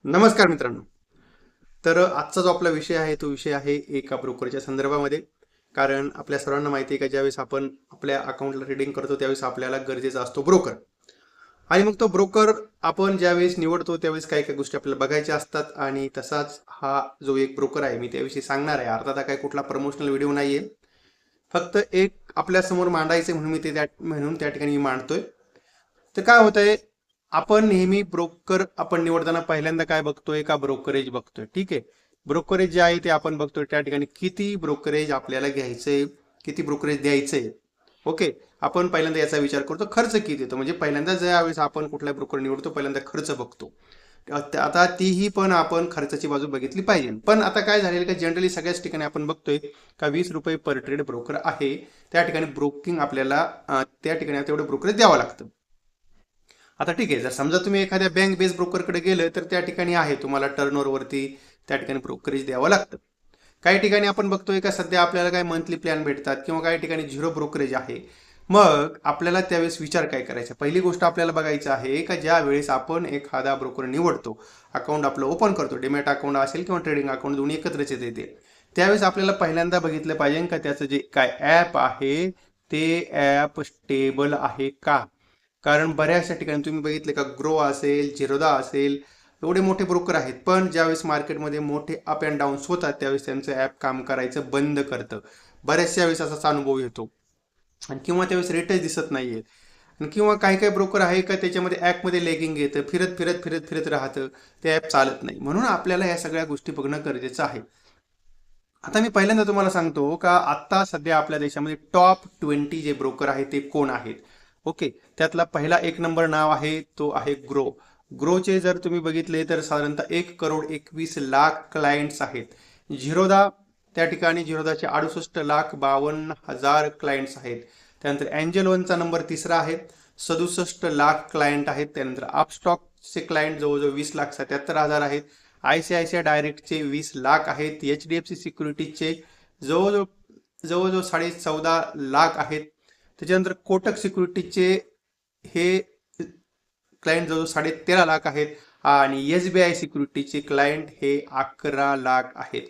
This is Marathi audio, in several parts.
नमस्कार मित्रांनो. तर आजचा जो आपला विषय आहे तो विषय आहे एका ब्रोकरच्या संदर्भामध्ये. कारण आपल्या सर्वांना माहिती आहे का ज्यावेळेस आपण आपल्या अकाउंटला ट्रेडिंग करतो त्यावेळेस आपल्याला गरजेचा असतो ब्रोकर. आणि मग तो ब्रोकर आपण ज्यावेळेस निवडतो त्यावेळेस काही काही गोष्टी आपल्याला बघायच्या असतात. आणि तसाच हा जो एक ब्रोकर आहे मी त्याविषयी सांगणार आहे. अर्थात हा काही कुठला प्रमोशनल व्हिडिओ नाहीये, फक्त एक आपल्या समोर मांडायचे म्हणून मी ते म्हणून त्या ठिकाणी मी मांडतोय. तर काय होतंय, आपण नेहमी ब्रोकर आपण निवडताना पहिल्यांदा काय बघतोय का ब्रोकरेज बघतोय. ठीक आहे, ब्रोकरेज जे आहे ते आपण बघतोय त्या ठिकाणी किती ब्रोकरेज आपल्याला घ्यायचंय, किती ब्रोकरेज द्यायचंय. ओके, आपण पहिल्यांदा याचा विचार करतो खर्च किती येतो. म्हणजे पहिल्यांदा ज्यावेळेस आपण कुठला ब्रोकर निवडतो पहिल्यांदा खर्च बघतो. आता तीही पण आपण खर्चाची बाजू बघितली पाहिजे. पण आता काय झालेलं का जनरली सगळ्याच ठिकाणी आपण बघतोय का 20 रुपये पर ट्रेड ब्रोकर आहे. त्या ठिकाणी ब्रोकिंग आपल्याला त्या ठिकाणी तेवढं ब्रोकरेज द्यावं लागतं. आता ठीक आहे, जर समजा तुम्ही एखाद्या बँक बेस ब्रोकरकडे गेलं तर त्या ठिकाणी आहे तुम्हाला टर्नओव्हरवरती त्या ठिकाणी ब्रोकरेज द्यावं लागतं. काही ठिकाणी आपण बघतोय का सध्या आपल्याला काय मंथली प्लॅन भेटतात किंवा काही ठिकाणी झिरो ब्रोकरेज आहे. मग आपल्याला त्यावेळेस विचार काय करायचा, पहिली गोष्ट आपल्याला बघायचं आहे का ज्या वेळेस आपण एखादा ब्रोकर निवडतो, अकाउंट आपलं ओपन करतो, डिमॅट अकाउंट असेल किंवा ट्रेडिंग अकाउंट दोन्ही एकत्रच येते, त्यावेळेस आपल्याला पहिल्यांदा बघितलं पाहिजे का त्याचं जे काय ॲप आहे ते ॲप स्टेबल आहे का. कारण बऱ्याचशा ठिकाणी तुम्ही बघितले का ग्रो असेल, झिरोदा असेल, एवढे मोठे ब्रोकर आहेत, पण ज्यावेळेस मार्केटमध्ये मोठे अप अँड डाऊन्स होतात त्यावेळेस त्यांचं ॲप काम करायचं बंद करतं. बऱ्याचशा वेळेस असाच अनुभव येतो. आणि किंवा त्यावेळेस रेटच दिसत नाहीये. आणि किंवा काही काही ब्रोकर आहे का त्याच्यामध्ये ॲपमध्ये लेगिंग येतं, फिरत फिरत फिरत फिरत राहतं, ते ॲप चालत नाही. म्हणून आपल्याला या सगळ्या गोष्टी बघणं गरजेचं आहे. आता मी पहिल्यांदा तुम्हाला सांगतो का आत्ता सध्या आपल्या देशामध्ये टॉप 20 जे ब्रोकर आहेत ते कोण आहेत. ओके, त्यातला पहिला एक नंबर नाव आहे तो आहे ग्रो. ग्रोचे जर तुम्ही बघितले तर साधारणतः 1,21,00,000 क्लायंट्स आहेत. झिरोदा त्या ठिकाणी झिरोदाचे 68,52,000 क्लायंट्स आहेत. त्यानंतर अँजल वनचा नंबर तिसरा आहे, 67,00,000 क्लायंट आहेत. त्यानंतर अपस्टॉकचे क्लायंट जवळजवळ 20,77,000 आहेत. ICICI डायरेक्टचे 20 लाख आहेत. HDFC सिक्युरिटीजचे जवळजवळ जवळजवळ 14.5 लाख आहेत. त्याच्यानंतर कोटक सिक्युरिटीजचे हे क्लायंट जवळजवळ 13.5 लाख आहेत. आणि SBI सिक्युरिटीचे क्लायंट हे 11 लाख आहेत.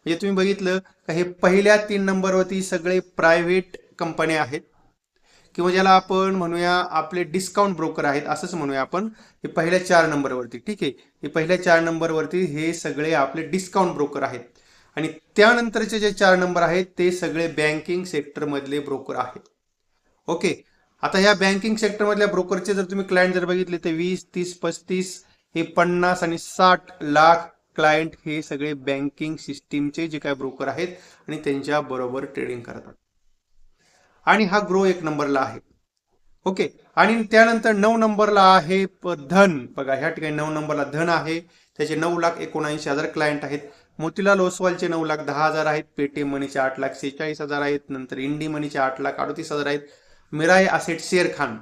म्हणजे तुम्ही बघितलं का हे पहिल्या 3 नंबरवरती सगळे प्रायव्हेट कंपन्या आहेत, किंवा ज्याला आपण म्हणूया आपले डिस्काउंट ब्रोकर आहेत असंच म्हणूया आपण. हे पहिल्या 4 नंबरवरती, ठीक आहे, हे पहिल्या 4 नंबरवरती हे सगळे आपले डिस्काउंट ब्रोकर आहेत. आणि त्यानंतरचे जे 4 नंबर आहेत ते सगळे बँकिंग सेक्टरमधले ब्रोकर आहेत. ओके, आता ह्या बँकिंग सेक्टरमधल्या ब्रोकरचे जर तुम्ही क्लायंट जर बघितले तर 20, 30, 35, हे 50 आणि 60 लाख क्लायंट हे सगळे बँकिंग सिस्टीमचे जे काय ब्रोकर आहेत आणि त्यांच्या बरोबर ट्रेडिंग करतात. आणि हा ग्रो 1 नंबरला आहे. ओके, आणि त्यानंतर 9 नंबरला आहे धन. बघा ह्या ठिकाणी 9 नंबरला धन आहे, त्याचे 9,79,000 क्लायंट आहेत. मोतीलाल ओसवालचे 9,10,000 आहेत. पेटीएम मनीचे 8,46,000 आहेत. नंतर इंडी मनीचे 8,38,000 आहेत. मिराय असेट शेर खान,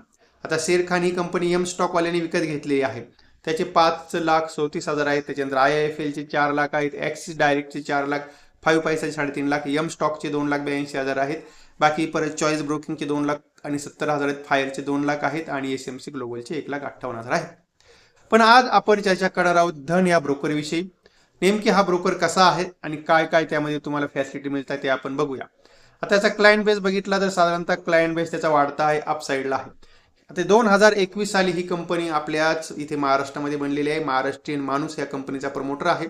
आता शेर खान ही कंपनी एम स्टॉकवाल्यांनी विकत घेतलेली आहे, त्याचे 5,34,000 आहेत. त्याच्यानंतर IIFLचे 4 लाख आहेत. ॲक्सिस डायरेक्टचे 4 लाख, 5 पैसाचे 3.5 लाख, एम स्टॉकचे 2,82,000 आहेत. बाकी परत चॉईस ब्रोकिंगचे 2,70,000 आहेत. फायरचे 2 लाख आहेत. आणि SMC ग्लोबलचे 1,58,000 आहेत. पण आज आपण चर्चा करणार आहोत धन या ब्रोकरविषयी. नेमकी हा ब्रोकर कसा आहे आणि काय काय त्यामध्ये तुम्हाला फॅसिलिटी मिळतात ते आपण बघूया. आता त्याचा क्लायंट बेस बघितला तर साधारणतः क्लायंट बेस त्याचा वाढता आहे, अपसाईडला आहे. आता 2021 साली ही कंपनी आपल्याच इथे महाराष्ट्रामध्ये बनलेली आहे. महाराष्ट्रीयन माणूस या कंपनीचा प्रमोटर आहे.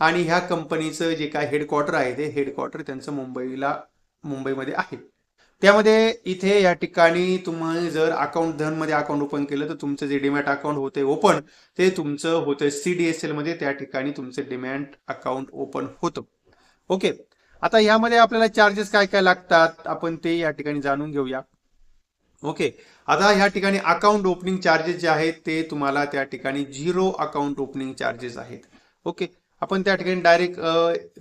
आणि ह्या कंपनीचं जे काय हेडक्वार्टर आहे ते हेडक्वार्टर त्यांचं मुंबईमध्ये आहे. त्यामध्ये इथे या ठिकाणी तुम्ही जर अकाउंट धनमध्ये अकाउंट ओपन केलं तर तुमचं जे डिमॅट अकाउंट होते ओपन ते तुमचं होतं CDSL मध्ये, त्या ठिकाणी तुमचं डिमॅट अकाउंट ओपन होतं. ओके, आता यामध्ये आपल्याला चार्जेस काय काय लागतात आपण ते या ठिकाणी जाणून घेऊया. ओके, आता ह्या ठिकाणी अकाउंट ओपनिंग चार्जेस जे आहेत ते तुम्हाला त्या ठिकाणी 0 अकाउंट ओपनिंग चार्जेस आहेत. ओके, आपण त्या ठिकाणी डायरेक्ट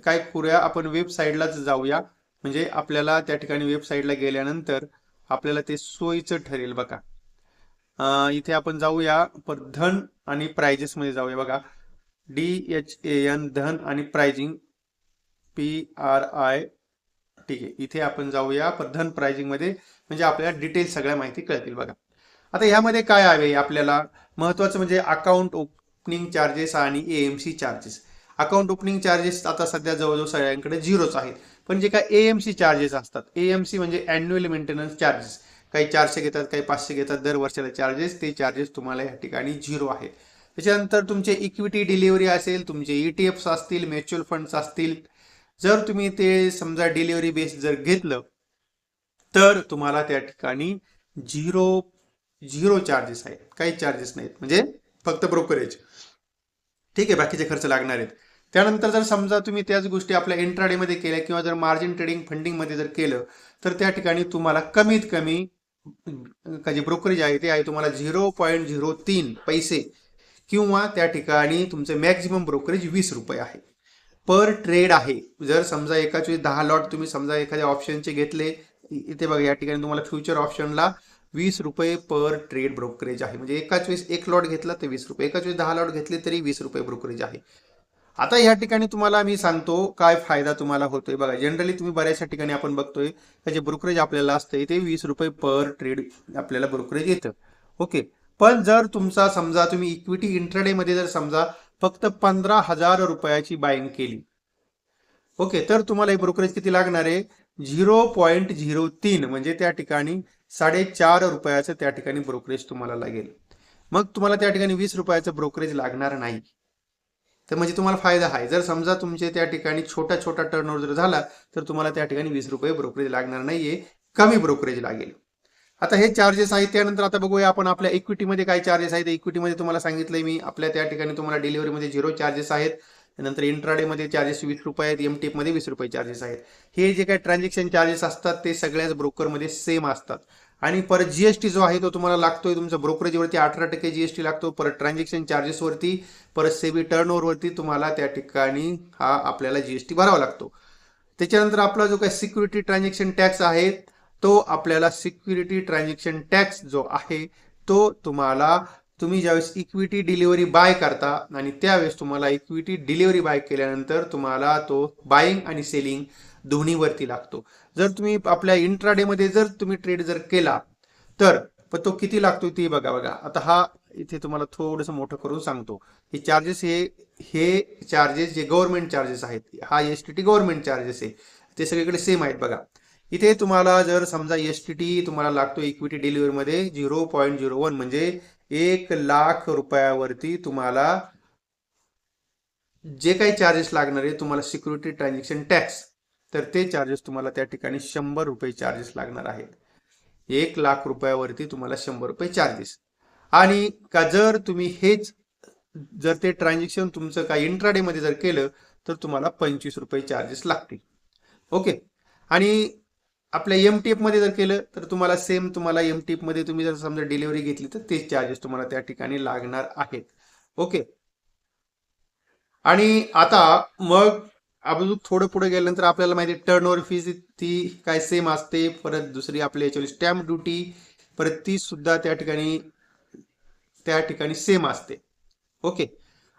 काय करूया, आपण वेबसाईटलाच जाऊया. म्हणजे आपल्याला त्या ठिकाणी वेबसाईटला गेल्यानंतर आपल्याला ते सोयीचं ठरेल. बघा इथे आपण जाऊया पर धन आणि प्राइजेस मध्ये जाऊया. बघा DHAN धन आणि प्राइजिंग PRI, ठीक आहे, इथे आपण जाऊया पर धन प्राइजिंग मध्ये, म्हणजे आपल्याला डिटेल सगळ्या माहिती कळतील. बघा आता ह्यामध्ये काय आहे आपल्याला महत्वाचं म्हणजे अकाउंट ओपनिंग चार्जेस आणि AMC charges. Account opening charges आता सध्या जवळजवळ सगळ्यांकडे झिरोच आहेत. पण जे काय एएमसी चार्जेस असतात, एएमसी म्हणजे अॅन्युअल मेंटेनन्स चार्जेस, काही 400 घेतात, काही 500 घेतात दर वर्षाला चार्जेस, ते चार्जेस तुम्हाला या ठिकाणी झिरो आहेत. त्याच्यानंतर तुमचे इक्विटी डिलिव्हरी असेल, तुमचे ईटीएफ्स असतील, म्युच्युअल फंड्स असतील, जर तुम्ही ते समजा डिलिव्हरी बेस जर घेतलं तर तुम्हाला त्या ठिकाणी झिरो झिरो चार्जेस आहेत, काही चार्जेस नाहीत, म्हणजे फक्त ब्रोकरेज. ठीक आहे, बाकीचे खर्च लागणार आहेत. त्यानंतर जर समजा तुम्ही त्याच गोष्टी आपल्या इंट्राडे मध्ये केल्या किंवा जर मार्जिन ट्रेडिंग फंडिंग मध्ये जर केलं तर त्या ठिकाणी तुम्हाला कमीत कमी जे ब्रोकरेज आहे ते आहे तुम्हाला 0.03 पैसे किंवा त्या ठिकाणी तुमचे मॅक्झिमम ब्रोकरेज 20 रुपये आहे पर ट्रेड आहे. जर समजा एकाच वेळी 10 लॉट तुम्ही समजा एखाद्या ऑप्शनचे घेतले, इथे बघा या ठिकाणी तुम्हाला फ्युचर ऑप्शनला 20 रुपये पर ट्रेड ब्रोकरेज आहे. म्हणजे एकाच वेळेस एक लॉट घेतला तर 20 रुपये, एकाच वेळेस 10 लॉट घेतले तरी 20 रुपये ब्रोकरेज आहे. आता या ठिकाणी तुम्हाला मी सांगतो काय फायदा तुम्हाला होतोय. बघा जनरली तुम्ही बऱ्याचशा ठिकाणी आपण बघतोय त्याचे ब्रोकरेज आपल्याला असते ते 20 रुपये पर ट्रेड आपल्याला ब्रोकरेज येतं. ओके, पण जर तुमचा समजा तुम्ही इक्विटी इंट्राडे मध्ये जर समजा फक्त 15,000 रुपयाची बाईंग केली, ओके, तर तुम्हाला एक ब्रोकरेज किती लागणार आहे? 0.03 म्हणजे त्या ठिकाणी 4.5 रुपयाचं त्या ठिकाणी ब्रोकरेज तुम्हाला लागेल. मग तुम्हाला त्या ठिकाणी 20 रुपयाचं ब्रोकरेज लागणार नाही. तर म्हणजे तुम्हाला फायदा आहे. जर समजा तुमचे त्या ठिकाणी छोटा छोटा टर्नओव्हर जर झाला तर तुम्हाला त्या ठिकाणी 20 रुपये ब्रोकरेज लागणार नाहीये, कमी ब्रोकरेज लागेल. आता हे चार्जेस आहेत. त्यानंतर आता बघूया आपण आपल्या इक्विटीमध्ये काय चार्जेस आहेत. इक्विटीमध्ये तुम्हाला सांगितलंय मी आपल्या त्या ठिकाणी तुम्हाला डिलिव्हरीमध्ये 0 चार्जेस आहेत. त्यानंतर इंट्राडेमध्ये चार्जेस 20 रुपये आहेत, एमटीएफमध्ये 20 रुपये चार्जेस आहेत. हे जे काही ट्रान्झॅक्शन चार्जेस असतात ते सगळ्याच ब्रोकरमध्ये सेम असतात. आणि परत जीएसटी जो आहे तो तुम्हाला लागतोय तुमचा ब्रोकरेजवरती 18% जीएसटी लागतो. परत ट्रान्झॅक्शन चार्जेसवरती, परत सेबी टर्नओव्हरवरती तुम्हाला त्या ठिकाणी हा आपल्याला जीएसटी भरावा लागतो. त्याच्यानंतर आपला जो काही सिक्युरिटी ट्रान्झॅक्शन टॅक्स आहे तो आपल्याला सिक्युरिटी ट्रान्झॅक्शन टॅक्स जो आहे तो तुम्ही ज्यावेळेस इक्विटी डिलिव्हरी बाय करता आणि त्यावेळेस तुम्हाला इक्विटी डिलिव्हरी बाय केल्यानंतर तुम्हाला तो बाईंग आणि सेलिंग दोन्हीवरती लागतो. जर तुम्ही आपल्या इंट्राडे मध्ये जर तुम्ही ट्रेड जर केला तर पण तो किती लागतो ते बघा. आता हा इथे तुम्हाला थोडंसं मोठं करून सांगतो. हे चार्जेस हे चार्जेस जे गव्हर्नमेंट चार्जेस आहेत, हा एसटीटी गव्हर्नमेंट चार्जेस आहे, ते सगळीकडे सेम आहेत. बघा इथे तुम्हाला जर समजा एसटीटी तुम्हाला लागतो इक्विटी डिलिव्हरी मध्ये 0.01 म्हणजे 1,00,000 रुपयावरती तुम्हाला जे काही चार्जेस लागणार आहे तुम्हाला सिक्युरिटी ट्रान्झॅक्शन टॅक्स, तर ते चार्जेस तुम्हाला त्या ठिकाणी 100 रुपये चार्जेस लागणार आहेत. 1,00,000 रुपयावरती तुम्हाला 100 रुपये चार्जेस. आणि का जर तुम्ही हेच जर ते ट्रान्झॅक्शन तुमचं काही इंट्राडे मध्ये जर केलं तर तुम्हाला 25 रुपये चार्जेस लागतील. ओके, आणि आपल्या एमटीएफ मध्ये जर केलं तर तुम्हाला सेम तुम्हाला एमटीएफ मध्ये तुम्ही जर समजा डिलिव्हरी घेतली तर तेच चार्जेस तुम्हाला त्या ठिकाणी लागणार आहेत. ओके, आणि आता मग आपण थोडं पुढे गेल्यानंतर आपल्याला माहिती आहे टर्नओव्हर फीज ती काय सेम असते. परत दुसरी आपल्या याच्यावर स्टॅम्प ड्युटी परत ती सुद्धा त्या ठिकाणी सेम असते. ओके,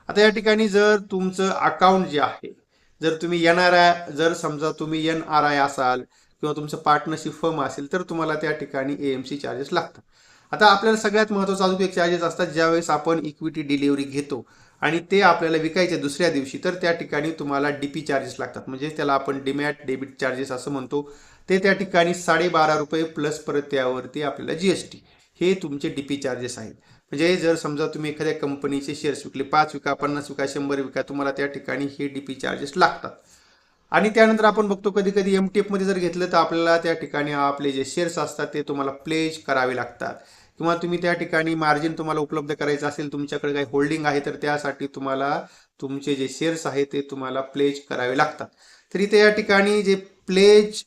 आता या ठिकाणी जर तुमचं अकाउंट जे आहे, जर तुम्ही जर समजा तुम्ही एनआरआय असाल किंवा तुमचं पार्टनरशिप फर्म असेल तर तुम्हाला त्या ठिकाणी एएमसी चार्जेस लागतात. आता आपल्याला सगळ्यात महत्त्वाचा अजून एक चार्जेस असतात ज्यावेळेस आपण इक्विटी डिलिव्हरी घेतो आणि ते आपल्याला विकायचे दुसऱ्या दिवशी, तर त्या ठिकाणी तुम्हाला डीपी चार्जेस लागतात. म्हणजे त्याला आपण डीमॅट डेबिट चार्जेस असं म्हणतो. ते त्या ठिकाणी 12.5 रुपये प्लस परत त्यावरती आपल्याला जीएसटी, हे तुमचे डीपी चार्जेस आहेत. म्हणजे जर समजा तुम्ही एखाद्या कंपनीचे शेअर्स विकले, 5 विका, 50 विका, 100 विका, तुम्हाला त्या ठिकाणी हे डीपी चार्जेस लागतात. आणि त्यानंतर आपण बघतो कधी कधी एमटीएफ मध्ये जर घेतलं तर आपल्याला त्या ठिकाणी आपले जे शेअर्स असतात ते तुम्हाला प्लेज करावे लागतात. किंवा तुम्ही त्या ठिकाणी मार्जिन तुम्हाला उपलब्ध करायचं असेल, तुमच्याकडे काही होल्डिंग आहे तर त्यासाठी तुम्हाला तुमचे जे शेअर्स आहेत ते तुम्हाला प्लेज करावे लागतात. तर इथे या ठिकाणी जे प्लेज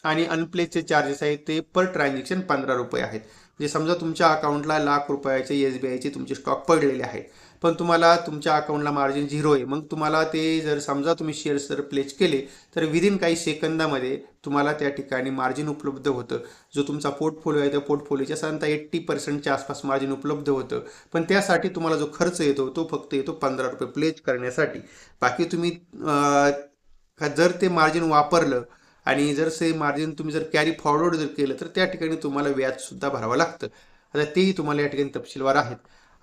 आणि अनप्लेजचे चार्जेस आहेत ते पर ट्रान्झॅक्शन 15 रुपये आहेत. म्हणजे समजा तुमच्या अकाउंटला 1,00,000 रुपयाचे एसबीआयचे तुमचे स्टॉक पडलेले आहेत पण तुम्हाला तुमच्या अकाउंटला मार्जिन 0 आहे, मग तुम्हाला ते जर समजा तुम्ही शेअर्स जर प्लेज केले तर विदिन काही सेकंदामध्ये तुम्हाला त्या ठिकाणी मार्जिन उपलब्ध होतं. जो तुमचा पोर्टफोलिओ आहे त्या पोर्टफोलिओच्या साधारणतः 80%च्या आसपास मार्जिन उपलब्ध होतं. पण त्यासाठी तुम्हाला जो खर्च येतो तो फक्त येतो 15 रुपये प्लेज करण्यासाठी. बाकी तुम्ही जर ते मार्जिन वापरलं आणि जर से मार्जिन तुम्ही जर कॅरी फॉरवर्ड जर केलं तर त्या ठिकाणी तुम्हाला व्याज सुद्धा भरावं लागतं. आता तेही तुम्हाला या ठिकाणी तपशीलवार आहेत.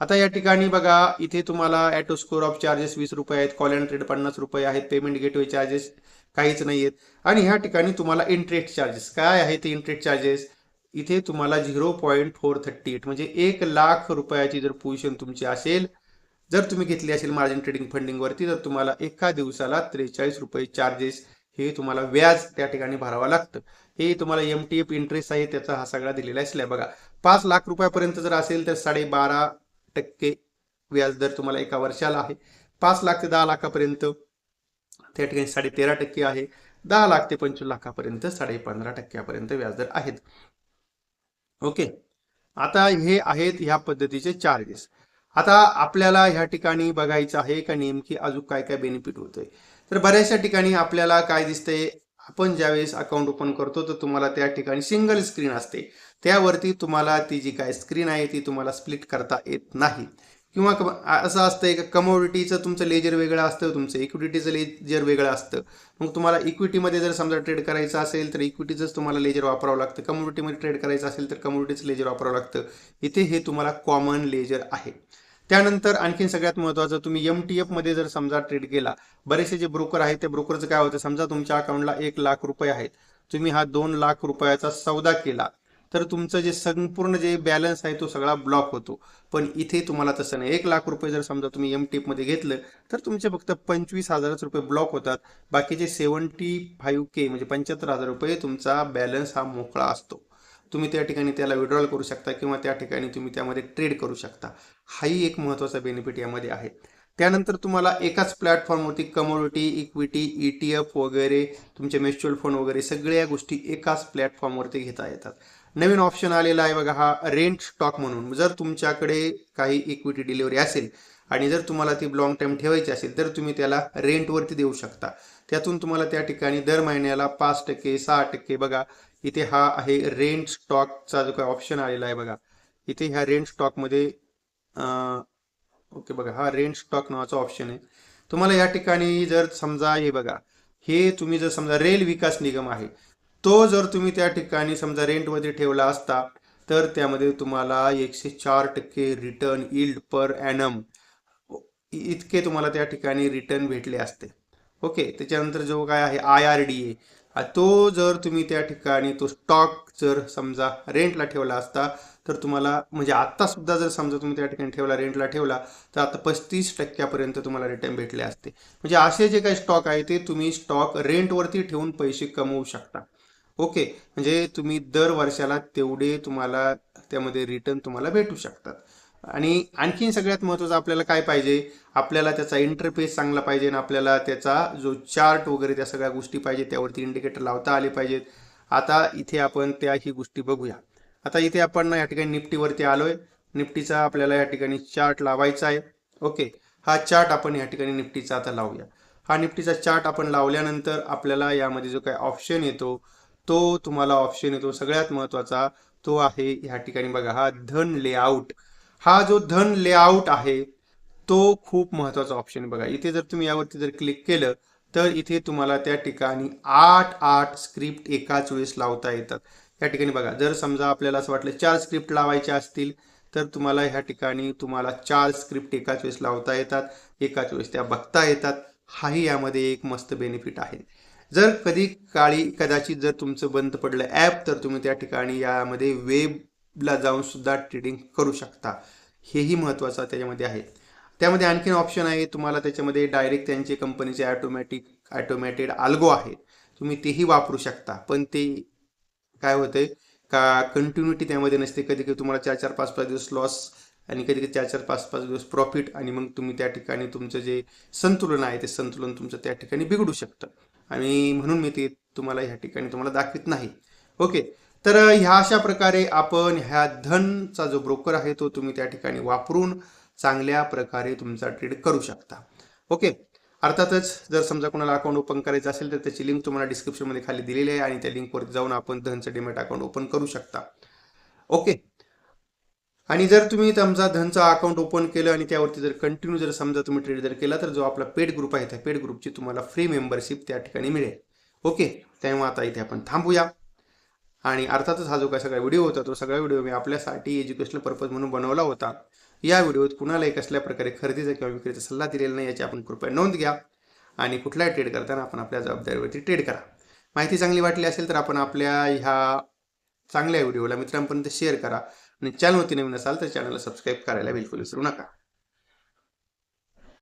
आता या ठिकाणी बघा, इथे तुम्हाला ॲटो स्कोर ऑफ चार्जेस 20 रुपये आहेत, कॉल अँड ट्रेड 50 रुपये आहेत, पेमेंट गेटवे चार्जेस काहीच नाही आहेत. आणि ह्या ठिकाणी तुम्हाला इंटरेस्ट चार्जेस काय आहे ते इंटरेस्ट चार्जेस इथे तुम्हाला 0.438 म्हणजे 1,00,000 रुपयाची जर पोझिशन तुमची असेल, जर तुम्ही घेतली असेल मार्जिन ट्रेडिंग फंडिंगवरती, तर तुम्हाला एका दिवसाला 43 रुपये चार्जेस हे तुम्हाला व्याज त्या ठिकाणी भरावं लागतं. हे तुम्हाला MTF इंटरेस्ट आहे त्याचा हा सगळा दिलेला आहे. बघा, 5 लाख रुपयापर्यंत जर असेल तर 12.5% व्याज दर तुम्हाला एका वर्षाला आहे. 5 लाख ते 10 लाखापर्यंत त्या ठिकाणी 13.5% आहे. 10 लाख ते 25 लाखापर्यंत 15.5% व्याजदर आहेत. ओके, आता हे आहेत ह्या पद्धतीचे चार्जेस. आता आपल्याला ह्या ठिकाणी बघायचं आहे का नेमकी अजून काय काय बेनिफिट होतोय. तर बऱ्याचशा ठिकाणी आपल्याला काय दिसतंय, आपण ज्यावेळेस अकाउंट ओपन करतो तर तुम्हाला त्या ठिकाणी सिंगल स्क्रीन असते, त्यावरती तुम्हाला ती जी काय स्क्रीन आहे ती तुम्हाला स्प्लिट करता येत नाही. किंवा असं असतंय का कमोडिटीचं तुमचं लेजर वेगळं असतं, तुमचं इक्विटीचं लेजर वेगळं असतं. मग तुम्हाला इक्विटीमध्ये जर समजा ट्रेड करायचं असेल तर इक्विटीचंच तुम्हाला लेजर वापरावं लागतं, कमोडिटीमध्ये ट्रेड करायचं असेल तर कमोडिटीचं लेजर वापरावं लागतं. इथे हे तुम्हाला कॉमन लेजर आहे. त्यानंतर आणखीन सगळ्यात महत्त्वाचं, तुम्ही MTF मध्ये जर समजा ट्रेड केला, बरेचसे जे ब्रोकर आहेत त्या ब्रोकरचं काय होतं, समजा तुमच्या अकाउंटला 1,00,000 रुपये आहेत, तुम्ही हा 2,00,000 रुपयाचा सौदा केला तर तुमचं जे संपूर्ण जे बॅलन्स आहे तो सगळा ब्लॉक होतो. पण इथे तुम्हाला तसं नाही. 1,00,000 रुपये जर समजा तुम्ही MTF मध्ये घेतलं तर तुमचे फक्त 25,000 रुपये ब्लॉक होतात. बाकीचे 75K म्हणजे 75,000 रुपये तुमचा बॅलन्स हा मोकळा असतो. तुम्ही त्या ठिकाणी त्याला विड्रॉल करू शकता किंवा त्या ठिकाणी तुम्ही त्यामध्ये ट्रेड करू शकता. हाही एक महत्त्वाचा बेनिफिट यामध्ये आहे. त्यानंतर तुम्हाला एकाच प्लॅटफॉर्मवरती कमोडिटी, इक्विटी, ETF वगैरे, तुमचे म्युच्युअल फंड वगैरे सगळ्या गोष्टी एकाच प्लॅटफॉर्मवरती घेता येतात. नवीन ऑप्शन आलेला आहे बघा, हा रेंट स्टॉक म्हणून. जर तुमच्याकडे काही इक्विटी डिलिव्हरी असेल आणि जर तुम्हाला ती लॉंग टाइम ठेवायची असेल तर तुम्ही त्याला रेंटवरती देऊ शकता. त्यातून तुम्हाला त्या ठिकाणी दर महिन्याला 5%, 6% बघा, इथे हा आहे रेंट स्टॉकचा जो काही ऑप्शन आलेला आहे बघा. इथे ह्या रेंट स्टॉकमध्ये ओके बघा, हा रेंट स्टॉक नावाचा ऑप्शन आहे. तुम्हाला या ठिकाणी जर समजा हे बघा, हे तुम्ही जर समजा रेल विकास निगम आहे, तो जर तुम्ही त्या ठिकाणी समजा रेंटमध्ये ठेवला असता तर त्यामध्ये तुम्हाला 104% रिटर्न यील्ड पर ॲनम इतके तुम्हाला त्या ठिकाणी रिटर्न भेटले असते. ओके, त्याच्यानंतर जो काय आहे IRDA, तो जर तुम्ही त्या ठिकाणी तो स्टॉक जर समजा रेंटला ठेवला असता तर तुम्हाला म्हणजे आत्ता सुद्धा जर समजा तुम्ही त्या ठिकाणी ठेवला, रेंटला ठेवला, तर आता 35% तुम्हाला रिटर्न भेटले असते. म्हणजे असे जे काही स्टॉक आहे ते तुम्ही स्टॉक रेंटवरती ठेवून पैसे कमवू शकता. ओके, म्हणजे तुम्ही दर वर्षाला तेवढे तुम्हाला त्यामध्ये रिटर्न तुम्हाला भेटू शकतात. आणि आणखीन सगळ्यात महत्त्वाचं आपल्याला काय पाहिजे, आपल्याला त्याचा इंटरफेस चांगला पाहिजे आणि आपल्याला त्याचा जो चार्ट वगैरे त्या सगळ्या गोष्टी पाहिजे, त्यावरती इंडिकेटर लावता आले पाहिजेत. आता इथे आपण त्याही गोष्टी बघूया. आता इथे आपण या ठिकाणी निफ्टीवरती आलोय. निफ्टीचा आपल्याला या ठिकाणी चार्ट लावायचा आहे. ओके, हा चार्ट आपण या ठिकाणी निफ्टीचा आता लावूया. हा निफ्टीचा चार्ट आपण लावल्यानंतर आपल्याला यामध्ये जो काही ऑप्शन येतो तो तुम्हाला ऑप्शन येतो सगळ्यात महत्त्वाचा, तो आहे ह्या ठिकाणी बघा, हा धन लेआउट. हा जो धन लेआउट आहे तो खूप महत्त्वाचा ऑप्शन आहे बघा. इथे जर तुम्ही यावरती जर क्लिक केलं तर इथे तुम्हाला त्या ठिकाणी 8 स्क्रिप्ट एकाच वेळेस लावता येतात. या ठिकाणी बघा, जर समजा आपल्याला असं वाटलं 4 स्क्रिप्ट लावायच्या असतील तर तुम्हाला ह्या ठिकाणी तुम्हाला 4 स्क्रिप्ट एकाच वेळेस लावता येतात, एकाच वेळेस त्या बघता येतात. हाही यामध्ये एक मस्त बेनिफिट आहे. जर कधी काळी कदाचित जर तुमचं बंद पडलं ॲप तर तुम्ही त्या ठिकाणी यामध्ये वेबला जाऊन सुद्धा ट्रेडिंग करू शकता. हेही महत्त्वाचं त्याच्यामध्ये आहे. त्यामध्ये आणखीन ऑप्शन आहे तुम्हाला, त्याच्यामध्ये डायरेक्ट त्यांचे कंपनीचे ॲटोमॅटेड अल्गो आहेत, तुम्ही तेही वापरू शकता. पण ते काय होतंय का कंटिन्युटी त्यामध्ये नसते. कधी कधी तुम्हाला 4-4, 5-5 दिवस लॉस आणि कधी कधी 4-4, 5-5 दिवस प्रॉफिट, आणि मग तुम्ही त्या ठिकाणी तुमचं जे संतुलन आहे ते संतुलन तुमचं त्या ठिकाणी बिघडू शकतं. आणि म्हणून मी ते तुम्हाला ह्या ठिकाणी तुम्हाला दाखवित नाही. ओके, तर ह्या अशा प्रकारे आपण ह्या धनचा जो ब्रोकर आहे तो तुम्ही त्या ठिकाणी वापरून चांगल्या प्रकारे तुमचा ट्रेड करू शकता. ओके, अर्थातच जर समजा कोणाला अकाउंट ओपन करायचं असेल तर त्याची लिंक तुम्हाला डिस्क्रिप्शनमध्ये खाली दिलेली आहे आणि त्या लिंकवरती जाऊन आपण धनचं डीमॅट अकाउंट ओपन करू शकता. ओके, आणि जर तुम्ही तुमचा धनचा अकाउंट ओपन केलं आणि त्यावरती जर कंटिन्यू जर समजा तुम्ही ट्रेड जर केला तर जो आपला पेड ग्रुप आहे त्या पेड ग्रुपची तुम्हाला फ्री मेंबरशिप त्या ठिकाणी मिळेल. ओके, तेव्हा आता इथे आपण थांबूया. आणि अर्थातच हा जो काय सगळा व्हिडिओ होता तो सगळा व्हिडिओ मी आपल्यासाठी एज्युकेशनल पर्पज म्हणून बनवला होता. या व्हिडिओत कुणालाही कसल्या प्रकारे खरेदीचा किंवा विक्रीचा सल्ला दिलेला नाही याची आपण कृपया नोंद घ्या आणि कुठलाही ट्रेड करताना आपण आपल्या जबाबदारीवरती ट्रेड करा. माहिती चांगली वाटली असेल तर आपण आपल्या ह्या चांगल्या व्हिडिओला मित्रांपर्यंत शेअर करा आणि चॅनलवरती नवीन असाल तर चॅनलला सबस्क्राईब करायला बिलकुल विसरू नका.